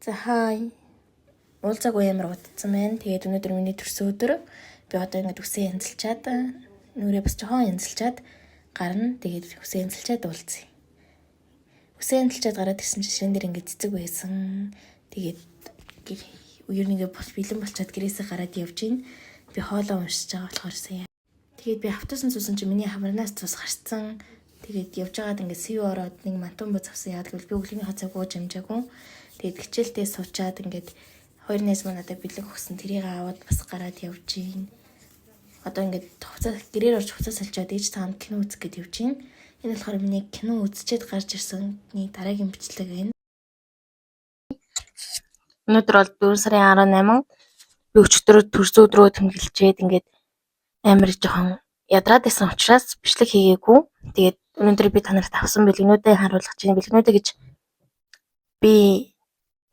За хай. Уулзаагүй ямар удацсан байна. Тэгээд өнөөдөр миний төрсөн өдөр би одоо ингэж үсээ янзалчаад нүрээ бас жоохон янзалчаад гарна. Тэгээд үсээ янзалчаад уулзъя. Үсээ янзалчаад гараад ирсэн чинь ширэн дээр ингэж цэцэг байсан. Тэгээд үер нэгэ бос бэлэн болчоод гэрээсээ гараад явж гин. Би хоолоо уншиж байгаа болохоор сая. Тэгээд би автосан суусан чинь миний хамарнаас цус гарцсан. Тэгээд явж байгаад ингээд сэв ороод нэг мантун бөц авсан. Яг гэвэл би өглөөний хацаа гууж амжаагүй. Тэгээд хичээлдээ суучаад ингээд хоёр найз маань надад бэлэг өгсөн. Тэрийг аваад бас гараад явж гин. Одоо ингээд гэрээр орж хуцаа салчаад ээж таанд кино үзэх гээд явж гин. Энэ болохоор миний кино үзчихэд гарч ирсэнний дараагийн бичлэг байна. Өнөөдөр бол 4 сарын 18 би өчигдөр төрсөн өдрөө тэмдэглэжээд ингээд амар жоохон ядраад байсан учраас бичлэг хийгээгүй. Тэгээд өнөөдөр би та нарт авсан бэлгэнүүдээ харуулах чинь бэлгэнүүдээ гэж би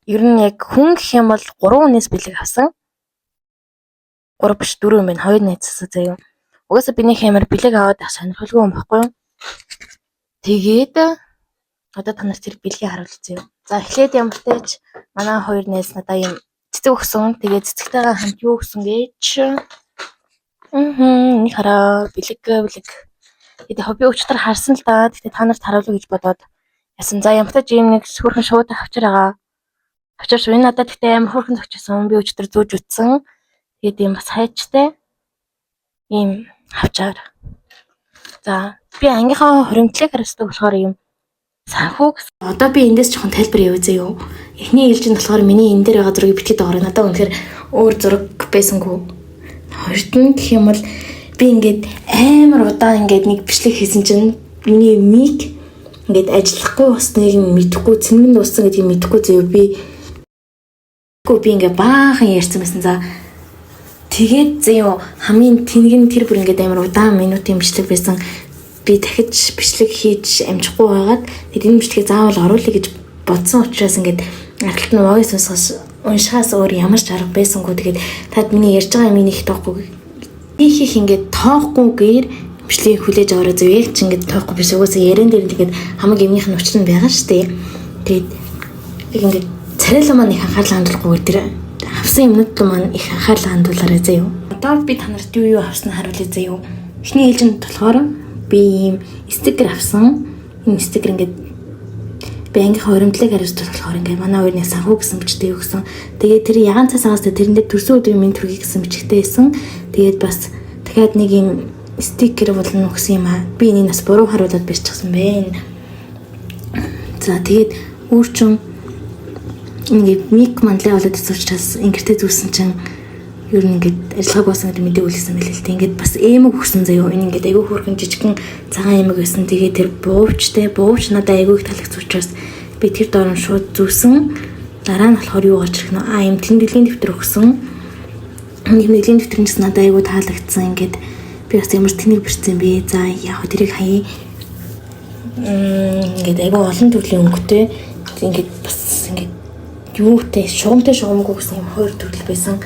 ер нь яг хүн гэх юм бол 3 хүнээс бэлэг авсан. 3 биш 4 юм байна. 2 найзсаа заяа. Угаасаа би нэг амар бэлэг аваад авах сонирхолгүй юм баггүй юу? Тэгээд одоо та нарт тэр бэлгийг харуулъя. За эхлээд ямартай ч манай 2 найз надаа юм цэцэг өгсөн. Тэгээд цэцэгтэйгээ хамт юу өгсөн гэж нэг хараа бэлэг. Тэгээд хобби өчтөр харсан л да. Тэгтээ та нарт харуулъя гэж бодоод ясан. За ямартай ч юм нэг хөрхэн шууд авчир байгаа. Авчирч энэ надад тэгтээ амар хөрхэн зөгчсөн. Би өчтөр зөөж утсан. Тэгээд юм бас хайчтай ийм авчаар. За би ангийнхаа хоримтлыг хариуцдаг болохоор юм санхүү. Одоо би эндээс жоохон тайлбар явуулъя юу. Эхний ээлжинд болохоор миний энэ дээр байгаа зургийг бичиж байгаа. Надад үнэхээр өөр зураг байсангүй. Хоёрт нь гэх юм бол би ингээд амар удаан ингээд нэг бичлэг хийсэн чинь миний миг ингээд ажиллахгүй усныг мэдэхгүй цэнмэн дууссан гэдгийг мэдэхгүй зөө би ингээд баахан ярьсан байсан. За тэгээд зөө хамгийн тэнэг нь тэр бүр ингээд амар удаан минутын бичлэг байсан. Би дахиж бичлэг хийж амжихгүй байгаад тэгээд энэ бичлэгийг заавал оруулъя гэж бодсон учраас ингээд аргалт нь voice уншихаас өөр ямар ч арга байсангүй. Тэгээд тад миний ярьж байгаа юм их тоохгүй. Би хийх ингээд тоохгүйгээр бичлэгийг хүлээж аваарай зөв. Яг ч ингээд тоохгүй биш. Угаасаа ярен дээр тэгээд хамаг юмных нь учир нь байгаа шүү дээ. Тэгээд ингээд царайлан маань их анхаарал хандуулахгүй тэр авсан юмнууд маань их анхаарал хандуулаарай заяа. Одоо би та нарт юу авснаа харуулъя заяа. Эхний ээлжинд болохоор би ийм стикер авсан. Энэ стикер ингээд би ангийнхаа хоримтлыг хариуцдаг болохоор ингээд манай хоёрын санхүү гэсэн бичтэй өгсөн. Тэгээд тэр ягаан цасаагаас тэрэндээ төрсөн өдрийн минь төргий гэсэн бичгтэй байсан. Тэгээд бас дахиад нэг ийм стикер болон өгсөн юм аа. Би энийг бас буруу харуулад биччихсан байна. За тэгээд өөрчн ингээд мик манлаа болоод ирсэн учраас ингэртэй зүсэн чинь ер нь ингээд ажиллагааг басан гэдэг мэдээ үлээсэн байл л дээ. Ингээд бас эмэг өгсөн заяа. Энэ ингээд айгүй хөөрхөн жижигхэн цагаан эмэг байсан. Тэгээд тэр буувч надад айгүй их таалагдсан учраас би тэр дорн шууд зүсэн. Дараа нь болохоор юу гарч ирэх нөө юм тэмдэглэлийн дэвтэр өгсөн. Тэмдэглэлийн дэвтэрнээс надад айгүй таалагдсан. Ингээд би бас ямар тэнэг бэрцсэн бэ. За яг тэрийг хаяа. Ингээд айгүй олон төрлийн өнгөтэй. Ингээд бас ингээд юутай шугамтай шугамгүй гэсэн юм хоёр төрөл байсан.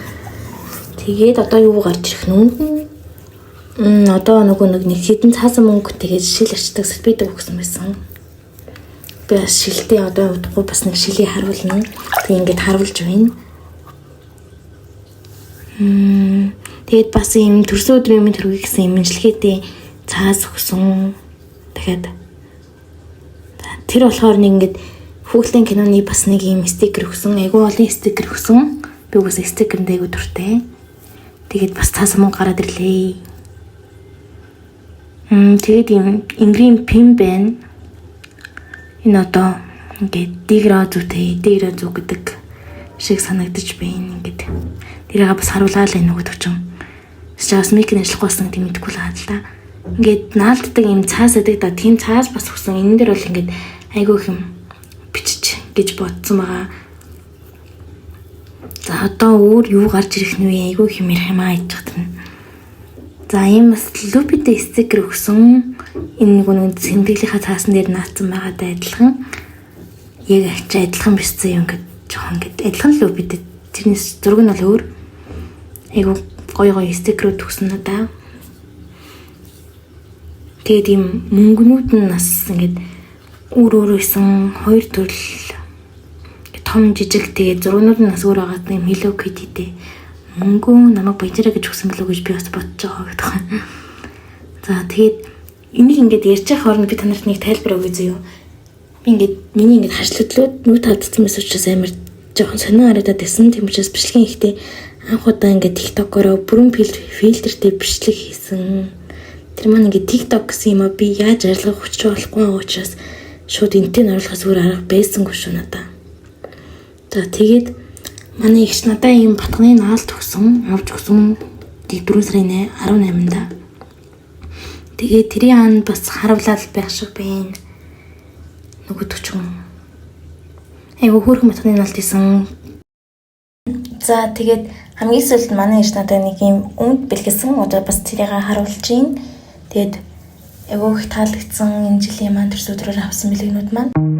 Тэгээд одоо юу гарч ирэх нүнд одоо нэг хэдэн цаасан мөнгө тэгээд шил арчдаг сэлбэдэг өгсөн байсан. Би бас шилтэй одоо удахгүй бас нэг шилийг харуулна. Тэг ингээд харуулж байна. Тэгээд бас юм төрсөн өдрийн минь төргий гэсэн юм имжлэгээтэй цаас өгсөн. Тэгэхээр тэр болохоор нэг ингээд хүүхдийн киноны бас нэг юм стикер өгсөн. Айгүй олон стикер өгсөн. Би үгүйс стикернд айгүй дуртай. Тэгээд бас цаас мөнгө гараад ирлээ. Тэгээд юм энгрийн пин байна. Энэ одоо ингээд дигра зүг гэдэг шиг санагдаж байна. Ингээд тэрийг бас харуулаа л энэ өгдөг чинь. Сейчас микийн ажиллахгүй болсон гэдэг мэдэхгүй л хаад л та. Ингээд наалддаг юм цаас байдаг да. Тийм цаас бас өгсөн. Энэ дээр бол ингээд айгүй их юм бичиж гэж бодсон байгаа. За одоо өөр юу гарч ирэх нь вэ? Айгүй их юм ярих юм аа гэж байна. За ийм бас лупитэй стикер өгсөн. Энэ нэг сэмдэглийнхаа цаасан дээр наацсан байгаатай адилхан. Яг адилхан бисцээ юм ингээд жоохон ингээд адилхан лупитэй. Тэрнээс зураг нь бол өөр. Айгүй гоё стикерүүд өгсөн надаа. Тэгээд ийм мөнгнүүд нь бас ингээд өөр исэн хоёр төрөл том жижиг тэгээд зургнууд нь нас өөр байгаа юм Hello Kitty-тэй мөнгөө намайг баяраа гэж өгсөн болов уу гэж би бас бодож байгаа гэдэг. За тэгээд энийг ингээд ярьж байгаа хооронд би танарт нэг тайлбар өгье зөө. Би ингээд миний ингээд харшлуудлууд нүд алдсан мэс учраас амар жоохон сонио харагдаад байсан. Тийм учраас бичлэгийн ихтэй анх удаа ингээд TikTok-ороо бүрэн фильтртэй бичлэг хийсэн. Тэр маань ингээд TikTok гэсэн юм а би яаж арилгах учраа болохгүй учраас шууд энтэй оруулахаас өөр арга байсангүй шүү надаа. За тэгээд манай ихч надаа ийм батганы наалт авч өгсөн 4 сарын 18-нда. Тэгээд тэрийн ан бас харавлал байх шиг байна. Нөгөөдөг ч юм. Айгу хөөрхөн батганы наалт исэн. За тэгээд хамгийн сүүлд манай ихч надаа нэг ийм өмд бэлгэсэн. Одоо бас тэрийг харуулж гин. Тэгээд айгу их таалагдсан энэ жилийн маань төрс өдрөөр авсан бэлгэнүүд маань.